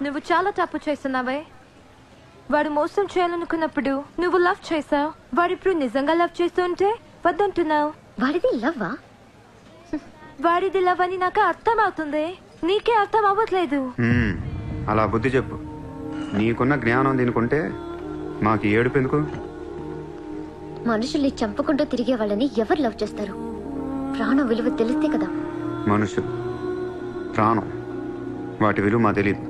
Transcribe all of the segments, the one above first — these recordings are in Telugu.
నువ్వు చాలా తప్పు చేస్తున్నావే. వాడు మోసం చేయాలనుకున్నప్పుడు నువ్వు లవ్ చేసావు. వాడిప్పుడు నిజంగా లవ్ చేస్తుంటే వద్దంటున్నావు. వాడిది లవ్వా? వాడిది లవ్ అని నాకు అర్థం అవుతుంది, నీకే అర్థం అవ్వట్లేదు. అలా బుద్ధి చెప్పు. నీకున్న జ్ఞానం దీనికుంటే మాకు ఏడుపు ఎందుకు? మనుషుల్ని చంపుకుంటూ తిరిగే వాళ్ళని ఎవరు లవ్ చేస్తారు? ప్రాణం విలువ తెలిస్తే కదా. మనుషులు, ప్రాణం, వాటి విలువ మా తెలియదు.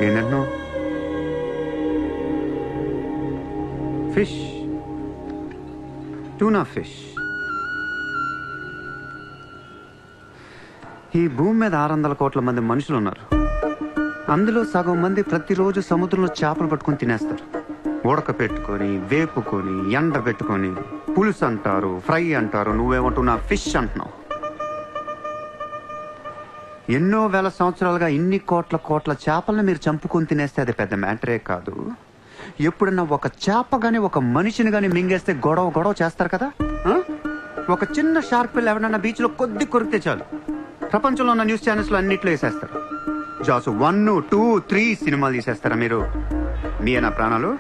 ఏంటంటున్నావు? Fish, tuna fish. ఈ భూమి మీద 600 కోట్ల మంది మనుషులు ఉన్నారు. అందులో సగం మంది ప్రతిరోజు సముద్రంలో చేపలు పట్టుకొని తినేస్తారు. ఉడక పెట్టుకొని, వేపుకొని, ఎండ పెట్టుకొని, పులుసు అంటారు, ఫ్రై అంటారు. నువ్వేమంటున్నా ఫిష్ అంటున్నావు. ఎన్నో వేల సంవత్సరాలుగా ఇన్ని కోట్ల చేపలను మీరు చంపుకొని తినేస్తే అది పెద్ద మ్యాటరే కాదు. ఎప్పుడన్నా ఒక చేప గాని ఒక మనిషిని గాని మింగేస్తే గొడవ చేస్తారు కదా. ఒక చిన్న షార్క్ పిల్ల ఎవరన్నా బీచ్ లో కొద్ది కొరికితే చాలు, ప్రపంచంలో ఉన్న న్యూస్ ఛానల్స్ లో అన్నిట్లో వేసేస్తారు. జాసు 1, 2, 3 సినిమాలు తీసేస్తారా మీరు? మీ నా ప్రాణాలు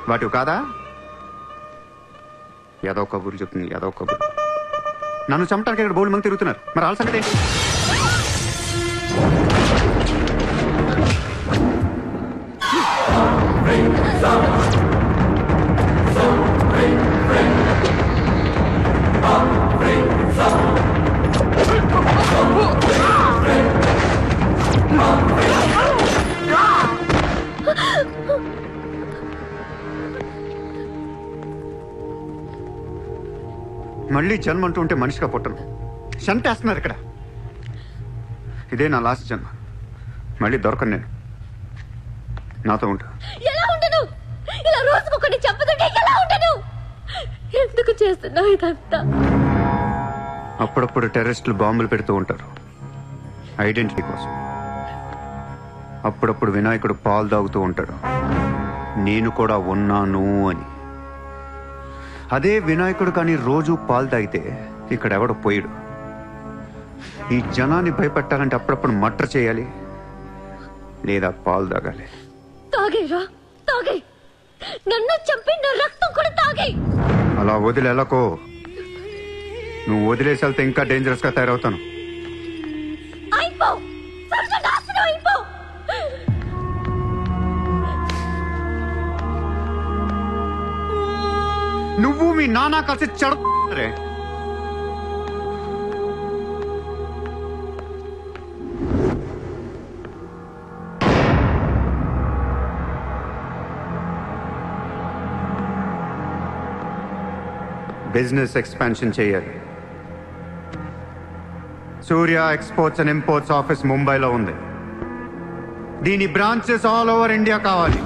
వాటి కాదా? ఏదో కబుర్లు చెప్తుంది, ఏదో కబుర్లు. నన్ను చంపడానికి ఇక్కడ బోల్డ్ మంది తిరుగుతున్నారు. మరి వాళ్ళ సంగతి ఏంటి? మళ్ళీ జన్మ అంటూ ఉంటే మనిషిగా పుట్టను. చంపేస్తున్నారు ఇక్కడ. ఇదే నా లాస్ట్ జన్మ. మళ్ళీ దొరకను నేను. నాతో ఉంటా. ఎలా ఉండను? ఇలా రోజుకొకటి చంపుతుంటే ఎలా ఉండను? ఎందుకు చేస్తున్నావు ఇదంతా? అప్పుడప్పుడు టెర్రరిస్టులు బాంబులు పెడుతూ ఉంటారు ఐడెంటిటీ కోసం. అప్పుడప్పుడు వినాయకుడు పాలు తాగుతూ ఉంటాడు, నేను కూడా ఉన్నాను అని. అదే వినాయకుడు కానీ రోజు పాలు తాగితే ఇక్కడ ఎవడు పోయాడు. ఈ జనాన్ని భయపెట్టాలంటే అప్పుడప్పుడు మట్ర చేయాలి, లేదా పాలు తాగాలి. తాగేరా, తాగే. నన్ను చంపి నా రక్తం కూడా తాగే. అలా వదిలేలకో. నువ్వు వదిలేసి వెళ్తే ఇంకా డేంజరస్ గా తయారవుతాను. అయిపో, సర్వనాశనం అయిపో. నువ్వు మీ నాన్న కలిసి చెడరే. బిజినెస్ ఎక్స్పాన్షన్ చేయాలి. సూర్య ఎక్స్పోర్ట్స్ అండ్ ఇంపోర్ట్స్ ఆఫీస్ ముంబైలో ఉంది. దీని బ్రాంచెస్ ఆల్ ఓవర్ ఇండియా కావాలి.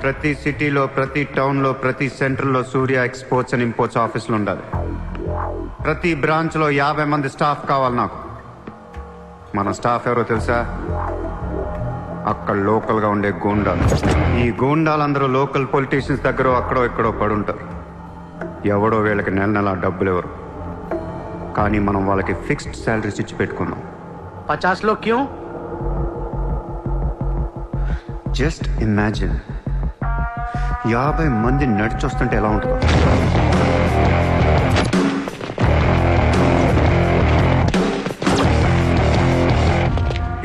ప్రతి సిటీలో, ప్రతి టౌన్లో, ప్రతి సెంటర్లో సూర్య ఎక్స్పోర్ట్స్ అండ్ ఇంపోర్ట్స్ ఆఫీసులు ఉండాలి. ప్రతి బ్రాంచ్లో 50 మంది స్టాఫ్ కావాలి నాకు. మన స్టాఫ్ ఎవరో తెలుసా? అక్కడ లోకల్గా ఉండే గూండాలు. ఈ గూండాలందరూ లోకల్ పొలిటీషియన్స్ దగ్గర అక్కడో ఇక్కడో పడుంటారు. ఎవడో వీళ్ళకి నెల డబ్బులు ఎవరు, కానీ మనం వాళ్ళకి ఫిక్స్డ్ శాలరీస్ ఇచ్చి పెట్టుకున్నాం. 50 लोग क्यों? జస్ట్ ఇమాజిన్ 50 మంది నడిచొస్తుంటే ఎలా ఉంటుందో.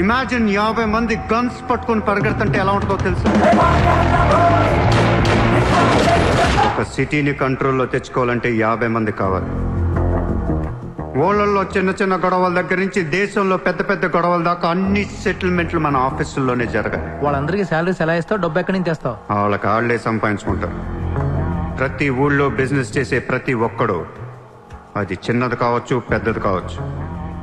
ఇమాజిన్ 50 మంది గన్స్ పట్టుకొని పరిగెడుతుంటే ఎలా ఉంటుందో తెలుసు. ఒక సిటీని కంట్రోల్లో తెచ్చుకోవాలంటే 50 మంది కావాలి. ఊళ్ళల్లో చిన్న చిన్న గొడవల దగ్గర నుంచి దేశంలో పెద్ద పెద్ద గొడవల దాకా అన్ని సెటిల్మెంట్లు మన ఆఫీసుల్లోనే జరగాలి. వాళ్ళందరికీ శాలరీస్ ఎలా ఇస్తావు? డబ్బు ఎక్కడి నుంచి తెస్తావు? వాళ్ళకి వాళ్ళే సంపాదించుకుంటారు. ప్రతి ఊళ్ళో బిజినెస్ చేసే ప్రతి ఒక్కడు, అది చిన్నది కావచ్చు పెద్దది కావచ్చు,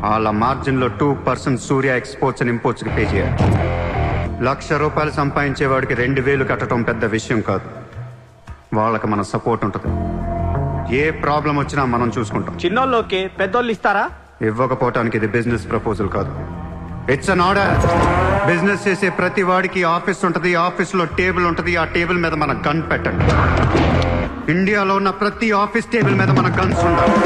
వాళ్ళ మార్జిన్లో 2% సూర్య ఎక్స్పోర్ట్స్ అండ్ ఇంపోర్ట్స్ కి పే చేయాలి. ₹1,00,000 సంపాదించేవాడికి 2,000 కట్టడం పెద్ద విషయం కాదు. వాళ్ళకి మన సపోర్ట్ ఉంటుంది. ఏ ప్రాబ్లం వచ్చినా మనం చూసుకుంటాం. చిన్నోళ్ళకి పెద్దోళ్ళు ఇస్తారా? ఇవ్వకపోవటానికి ఇది బిజినెస్ ప్రపోజల్ కాదు, ఇట్స్ అన్ ఆర్డర్. బిజినెస్ చేసే ప్రతి వాడికి ఆఫీస్ ఉంటుంది, ఆఫీస్ లో టేబుల్ ఉంటుంది. ఆ టేబుల్ మీద మన గన్ పెట్టండి. ఇండియాలో ఉన్న ప్రతి ఆఫీస్ టేబుల్ మీద మన గన్స్ ఉండాలి.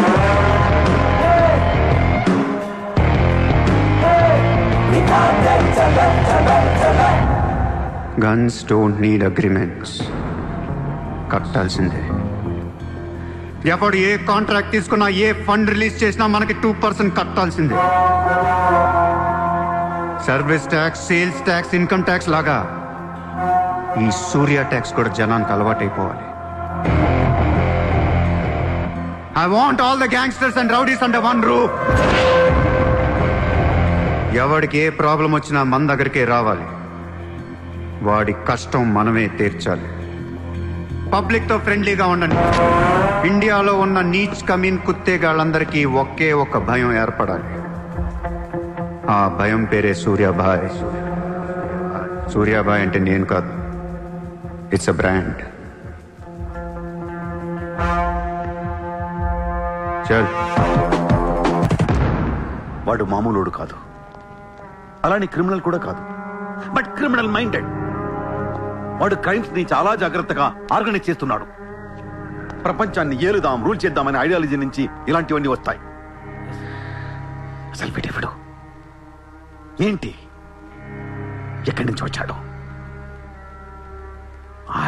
Guns don't need agreements. కట్టాల్సిందే. ఎప్పుడు ఏ కాంట్రాక్ట్ తీసుకున్నా, ఏ ఫండ్ రిలీజ్ చేసినా మనకి 2% కట్టాల్సిందే. Service tax, sales tax, income tax లాగా ఈ సూర్య ట్యాక్స్ కూడా జనానికి అలవాటైపోవాలి. I want all the gangsters and rowdies under one roof. ఎవడికి ఏ ప్రాబ్లం వచ్చినా మన దగ్గరికే రావాలి. వాడి కష్టం మనమే తీర్చాలి. పబ్లిక్ తో ఫ్రెండ్లీగా ఉండండి. ఇండియాలో ఉన్న నీచ్ కమీన్ కుత్తేగాళ్ళందరికీ ఒకే ఒక భయం ఏర్పడాలి. ఆ భయం పేరే సూర్యాభాయ్. సూర్యాభాయ్ అంటే నేను కాదు, ఇట్స్ అ బ్రాండ్. చల్. వాడు మామూలుడు కాదు, అలానే క్రిమినల్ కూడా కాదు, బట్ క్రిమినల్ మైండెడ్. వాడు క్రైమ్స్ ని చాలా జాగ్రత్తగా ఆర్గనైజ్ చేస్తున్నాడు. ప్రపంచాన్ని ఏలుదాం, రూల్ చేద్దామనే ఐడియాలజీ నుంచి ఇలాంటివన్నీ వస్తాయి. అసలు వీడెవడు, ఏంటి, ఎక్కడి నుంచి వచ్చాడు?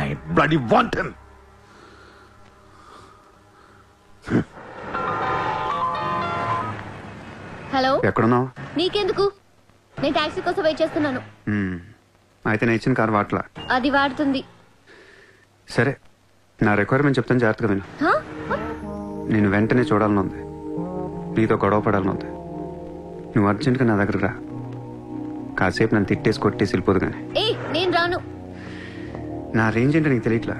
I bloody want him. Hello, ఎక్కడున్నావు? నీకెందుకు? నేను టాక్సీ కోసం వెయిట్ చేస్తున్నాను. అయితే నేను ఇచ్చిన కారు వాట్లా. అది వాడుతుంది. సరే, నా రిక్వైర్మెంట్ చెప్తాను, జాగ్రత్తగా విను. హా? నేను వెంటనే చూడాలని ఉంది, నీతో గొడవ పడాలని ఉంది. నువ్వు అర్జెంట్గా నా దగ్గర రా. కాసేపు నన్ను తిట్టేసి కొట్టేసి వెళ్ళిపోదు. కానీ నేను రాను. నా రేంజ్ ఏంటో నీకు తెలియట్లా.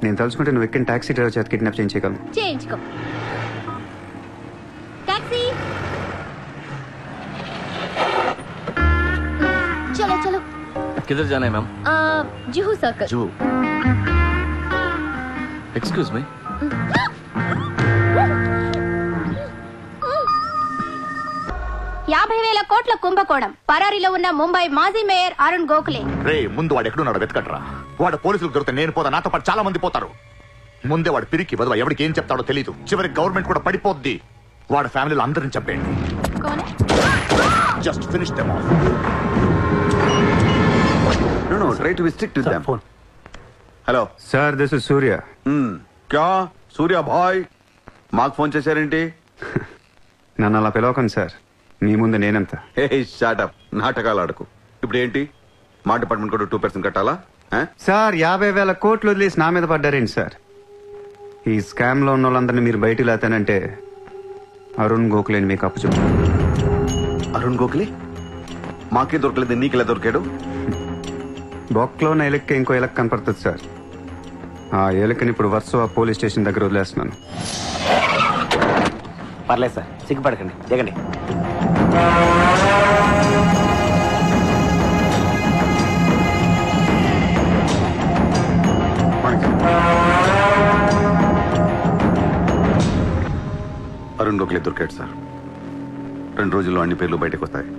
నేను తలుచుకుంటే నువ్వు ఎక్కిన టాక్సీ డ్రైవర్ చేత కిడ్నాప్ చేయించగలను. చేయించుకో. టాక్సీ, చలో చలో. किधर जाना है ma'am? Juhu circle. Juhu. Excuse me. కోట్ల కుంభకోణం. పరారీలో ఉన్న ముంబై మాజీ మేయర్ అరుణ్ గోఖలే. రే, ముందు వాడు ఎక్కడున్నాడు వెతకట్రా. వాడు పోలీసులకు దొరికితే నేను పోతా, నాతో పాటు చాలా మంది పోతారు. ముందే వాడు పిరికి బదువా, ఎవరికి ఏం చెప్తాడో తెలియదు. చివరికి గవర్నమెంట్ కూడా పడిపోద్ది. వాడి ఫ్యామిలీలో అందరిని చంపేయండి. Just finish them off. No, try to be strict with them. Hello sir, this is Surya. క్యా సూర్య భాయ్, మాకు ఫోన్ చేశారేంటి? నన్ను అలా పిలవకండి సార్, మీ ముందు నేనంత. హే షాటప్, నాటకాలు ఆడకు. ఇప్పుడు ఏంటి, మా డిపార్ట్మెంట్ కూడా 2% కట్టాలా? సార్, 50,000 కోట్లు వదిలేసి నా మీద పడ్డారేంటి సార్? ఈ స్కామ్ లో ఉన్న వాళ్ళందరినీ మీరు బయటికి లేతానంటే అరుణ్ గోఖలేని మీకు అప్పు చెప్పు. అరుణ్ గోఖలే మాకే దొరకలేదు, నీకెలా దొరికాడు? బొక్కలో ఉన్న ఎలక్క ఇంకో ఎలక్క కనపడుతుంది సార్. ఆ ఎలక్కని ఇప్పుడు వర్సోవా పోలీస్ స్టేషన్ దగ్గర వదిలేస్తున్నాను. పర్లేదు సార్, సిగ్గుపడకండి, దిగండి. అరుణ్ గోఖలే దొరికాడు సార్. 2 రోజుల్లో అన్ని పేర్లు బయటకు వస్తాయి.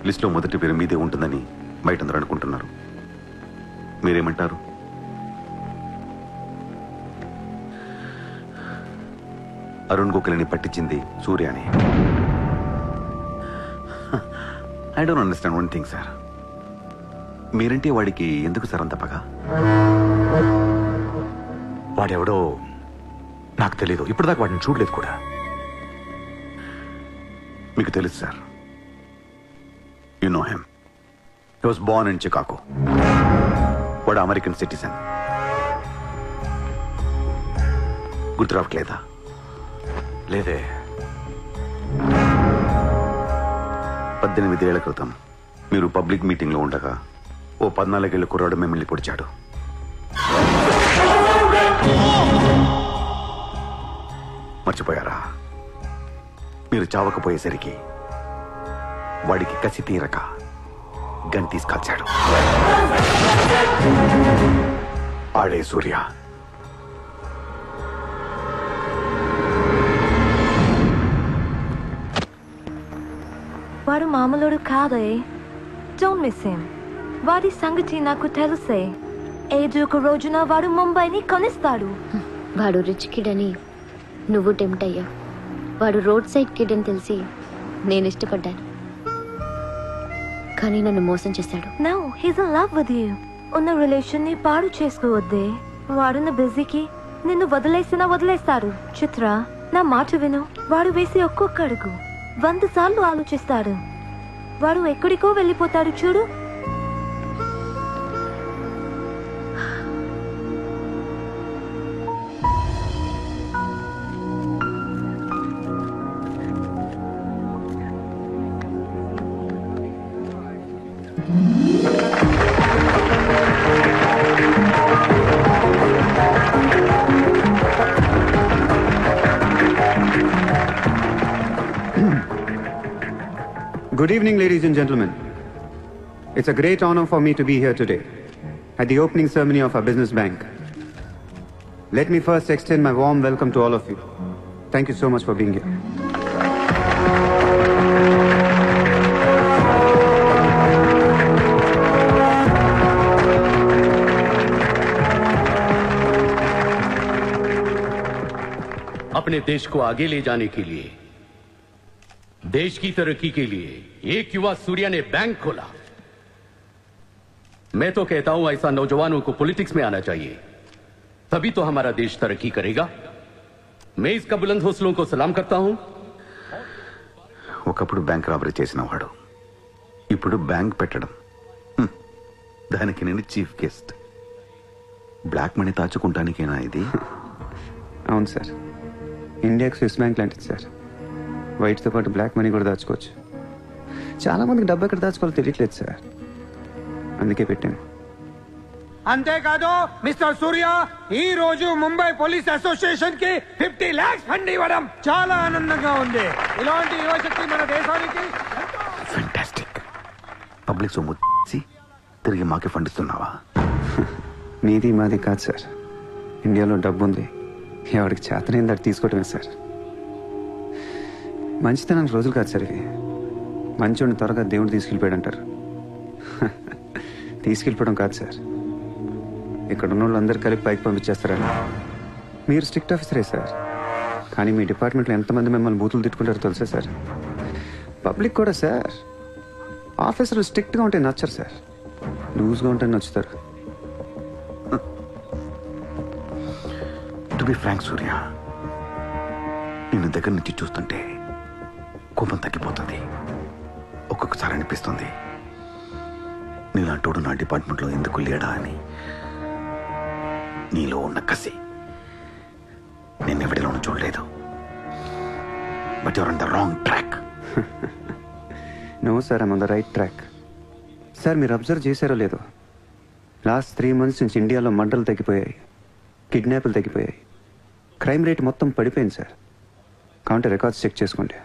లిస్టులో మొదటి పేరు మీదే ఉంటుందని బయట అందరూ అనుకుంటున్నారు. మీరేమంటారు? అరుణ్ గోఖలేని పట్టించింది సూర్య అని. I don't understand one thing sir. మీరంటే వాడికి ఎందుకు సార్ అంత పగ? వాడెవడో నాకు తెలీదు, ఇప్పటిదాకా వాడిని చూడలేదు కూడా. మీకు తెలుసు sir, you know him. He was Born in Chicago. వాడు అమెరికన్ సిటిజన్. గుర్తు రావట్లేదా? లేదే. 18 ఏళ్ల క్రితం మీరు పబ్లిక్ మీటింగ్ లో ఉండగా ఓ 14 ఏళ్ల కుర్రాడు మిమ్మల్ని పొడిచాడు. మర్చిపోయారా? మీరు చావకపోయేసరికి వాడికి కసి తీరక గన్ తీసుకొచ్చాడు. ఆడే సూర్య. వాడు మామూలుడు కాదే. Don't miss him. వాడి సంగతి నాకు తెలుసే. ఏదో ఒక రోజున వాడు ముంబైని కొనిస్తాడు. వాడు రిచ్ కిడ్ అని నువ్వు టెంప్ట్ అయ్యా. వాడు రోడ్ సైడ్ కిడ్ అని తెలిసి నేను ఇష్టపడ్డాను. కానీ నన్ను మోసం చేశాడు. No, he's in love with you. ఉన్న రిలేషన్ ని పాడు చేసుకోవద్దే. వాడున్న బిజీకి నిన్ను వదిలేస్తాడు. చిత్ర, నా మాట విను. వాడు వేసి ఒక్కొక్క అడుగు 100 సార్లు ఆలోచిస్తాడు. వాడు ఎక్కడికో వెళ్ళిపోతాడు చూడు. Good evening, ladies and gentlemen. It's a great honor for me to be here today at the opening ceremony of our business bank. Let me first extend my warm welcome to all of you. Thank you so much for being here. अपने देश को आगे ले जाने के लिए, देश की तरक्की के लिए एक युवा सूर्या ने बैंक खोला। मैं तो कहता हूं ऐसा नौजवानों को पॉलिटिक्स में आना चाहिए, तभी तो हमारा देश तरक्की करेगा। मैं इसका बुलंद हौसलों को सलाम करता हूं। ఒకప్పుడు బ్యాంక్ రాబరీ చేసిన వాడు ఇప్పుడు బ్యాంక్ పెట్టడం, దానికి నేను చీఫ్ గెస్ట్. బ్లాక్ మనీ దాచుకుంటానికేనా ఇది? అవును సార్, ఇండియాకి స్విస్ బ్యాంక్ లాంటిది సార్. వైట్తో పాటు బ్లాక్ మనీ కూడా దాచుకోవచ్చు. చాలా మందికి డబ్బు ఎక్కడ దాచుకోవాలో తెలియట్లేదు సార్, అందుకే పెట్టాను. అంతేకాదు మిస్టర్ సూర్య, ఈ రోజు ముంబై పోలీస్ అసోసియేషన్ కి 50 lakhs ఫండ్ ఇవ్వడం చాలా ఆనందంగా ఉంది. ఇలాంటి యువశక్తి మన దేశానికి ఫెంటాస్టిక్. పబ్లిక్ సొమ్ము తిరిగి మాకే ఫండ్ ఇస్తున్నావా? మీది మాది కాదు సార్, ఇండియాలో డబ్బు ఉంది, ఎవరికి చేతనైంది అది తీసుకోవటమే సార్. మంచితనానికి రోజులు కాదు సార్ ఇవి. మంచోడిని త్వరగా దేవుడు తీసుకెళ్ళిపోయాడు అంటారు. తీసుకెళ్ళిపోవడం కాదు సార్, ఇక్కడ ఉన్న వాళ్ళందరూ కలిపి పైకి పంపించేస్తారని. మీరు స్ట్రిక్ట్ ఆఫీసరే సార్, కానీ మీ డిపార్ట్మెంట్లో ఎంతమంది మిమ్మల్ని బూతులు తిట్టుకుంటారో తెలుసా సార్? పబ్లిక్ కూడా సార్, ఆఫీసర్లు స్ట్రిక్ట్గా ఉంటే నచ్చరు సార్, లూజ్గా ఉంటే నచ్చుతారు. టు బి ఫ్రాంక్ సూర్య, నిన్ను దగ్గర నుంచి చూస్తుంటే కోపం తగ్గిపోతుంది. ఒక్కొక్కసారి అనిపిస్తుంది నీలాంటోడు నా డిపార్ట్మెంట్లో ఎందుకు లేడా అని. నీలో ఉన్న కసి నేనెవడిలోనూ చూడలేదు. But your on the wrong track. No sir, I'm on the right track. Sir మీరు అబ్జర్వ్ చేశారో లేదో, లాస్ట్ 3 months నుంచి ఇండియాలో మర్డర్లు తగ్గిపోయాయి, కిడ్నాప్లు తగ్గిపోయాయి, క్రైమ్ రేట్ మొత్తం పడిపోయింది సార్. కావుంటే రికార్డ్స్ చెక్ చేసుకోండి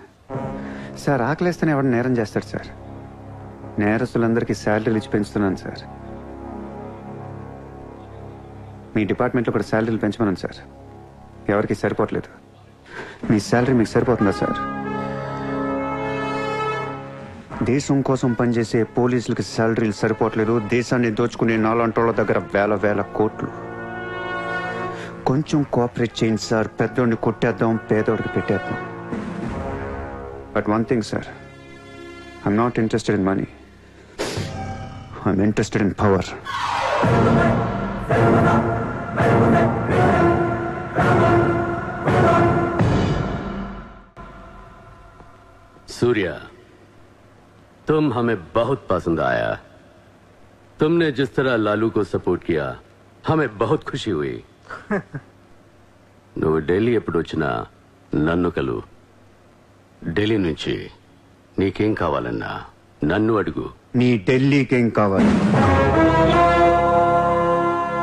సార్. ఆకలేస్తేనే ఎవరు నేరం చేస్తాడు సార్? నేరస్తులందరికీ శాలరీలు ఇచ్చి పెంచుతున్నాను సార్. మీ డిపార్ట్మెంట్లో కూడా శాలరీలు పెంచమన్నాను సార్, ఎవరికి సరిపోవట్లేదు. మీ శాలరీ మీకు సరిపోతుందా సార్? దేశం కోసం పనిచేసే పోలీసులకి శాలరీలు సరిపోవట్లేదు, దేశాన్ని దోచుకునే నాలాంటోళ్ళ దగ్గర వేల కోట్లు. కొంచెం కోఆపరేట్ చేయండి సార్, పెద్దోడిని కొట్టేద్దాం, పేదోడికి పెట్టేద్దాం. But one thing sir, I'm not interested in money, I'm interested in power. Surya, तुम हमें बहुत पसंद आया। तुमने जिस तरह लालू को सपोर्ट किया, हमें बहुत खुशी हुई। నువ్వు ఢిల్లీ ఎప్పుడు వచ్చినా నన్ను కలు. ఢిల్లీ నుంచి నీకేం కావాలన్నా నన్ను అడుగు. నీ ఢిల్లీకేం కావాలి?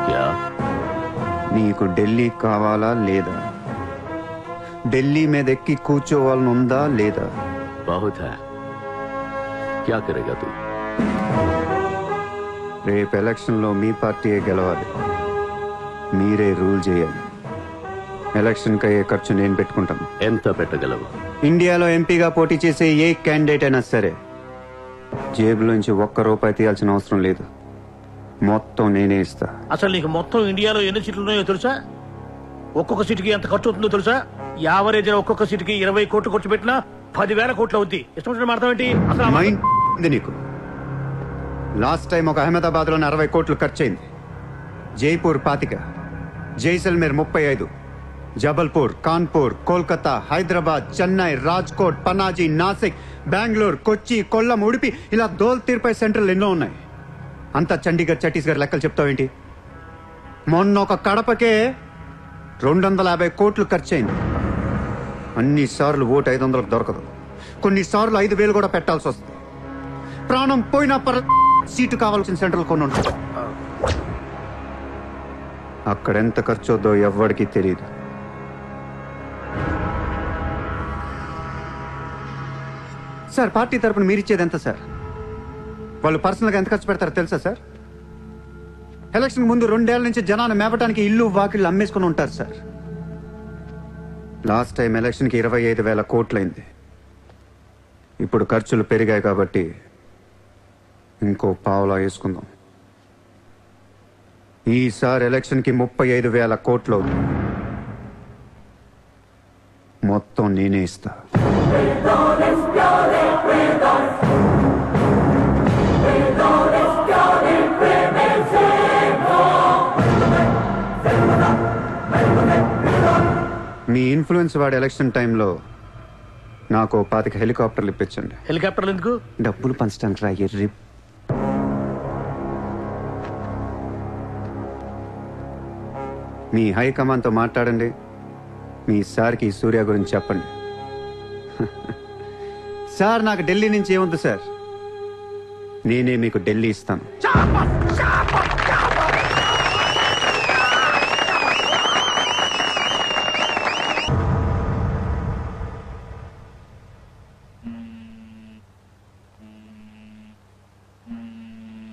క్యా? నీకు ఢిల్లీ కావాలా లేదా? ఢిల్లీ మీద ఎక్కి కూర్చోవాలని ఉందా లేదా? बहुत है, क्या करेगा तू? రేపు ఎలక్షన్లో మీ పార్టీయే గెలవాలి, మీరే రూల్ చేయాలి. ఎలక్షన్కి అయ్యే ఖర్చు నేను పెట్టుకుంటాను. ఎంత పెట్టగలవు? ఇండియాలో ఎంపీగా పోటీ చేసే ఏ క్యాండిడేట్ అయినా సరే జేబులోంచి ₹1 తీయాల్సిన అవసరం లేదు, మొత్తం నేనే ఇస్తా. అసలు నీకు మొత్తం ఇండియాలో ఎన్ని సీట్లు ఉన్నాయో తెలుసా? ఒక్కొక్క సీటుకి ఎంత ఖర్చు అవుతుందో తెలుసా? యావరేజ్ ఒక్కొక్క సీటుకి 20 కోట్లు ఖర్చు పెట్టినా 10,000 కోట్లు అవుద్ది. ఇష్టం మాట్లాడతావేంటి? అసలు మైండ్ నీకు లాస్ట్ టైం ఒక అహ్మదాబాద్లోనే 60 కోట్లు ఖర్చయింది. జైపూర్ 25, జైసల్మేర్ 35, జబల్పూర్, కాన్పూర్, కోల్కతా, హైదరాబాద్, చెన్నై, రాజ్కోట్, పనాజీ, నాసిక్, బెంగళూరు, కొచ్చి, కొల్లం, ఉడిపి ఇలా దోల్ తీర్పై సెంటర్లు ఎన్నో ఉన్నాయి. అంతా చండీగఢ్, ఛత్తీస్గఢ్ లెక్కలు చెప్తావేంటి? మొన్న ఒక కడపకే 250 కోట్లు ఖర్చయింది. అన్నిసార్లు ఓటు 500 దొరకదు, కొన్నిసార్లు 5,000 కూడా పెట్టాల్సి వస్తుంది. ప్రాణం పోయినా సీటు కావాల్సిన సెంటర్లు కొన్ని ఉంటాయి. అక్కడెంత ఖర్చు అవుద్దో ఎవ్వడికి తెలియదు. సార్, పార్టీ తరపున మీరిచ్చేది ఎంత సార్? వాళ్ళు పర్సనల్గా ఎంత ఖర్చు పెడతారో తెలుసా సార్? ఎలక్షన్ ముందు 2 ఏళ్ల నుంచి జనాన్ని మేపటానికి ఇల్లు వాకిళ్ళు అమ్మేసుకుని ఉంటారు సార్. లాస్ట్ టైం ఎలక్షన్కి 25,000 కోట్లయింది. ఇప్పుడు ఖర్చులు పెరిగాయి కాబట్టి ఇంకో పావులా వేసుకుందాం. ఈసారి ఎలక్షన్కి 35,000 కోట్లు అవుతుంది. మొత్తం నేనే ఇస్తా. మీ ఇన్ఫ్లుయెన్స్ వాడి ఎలక్షన్ టైంలో నాకు 25 హెలికాప్టర్లు ఇప్పించండి. హెలికాప్టర్లు ఎందుకు? డబ్బులు పంచడానికి రా ఎర్రి. మీ హైకమాండ్తో మాట్లాడండి. మీ సార్కి సూర్య గురించి చెప్పండి. సార్, నాకు ఢిల్లీ నుంచి ఏముంది సార్, నేనే మీకు ఢిల్లీ ఇస్తాను.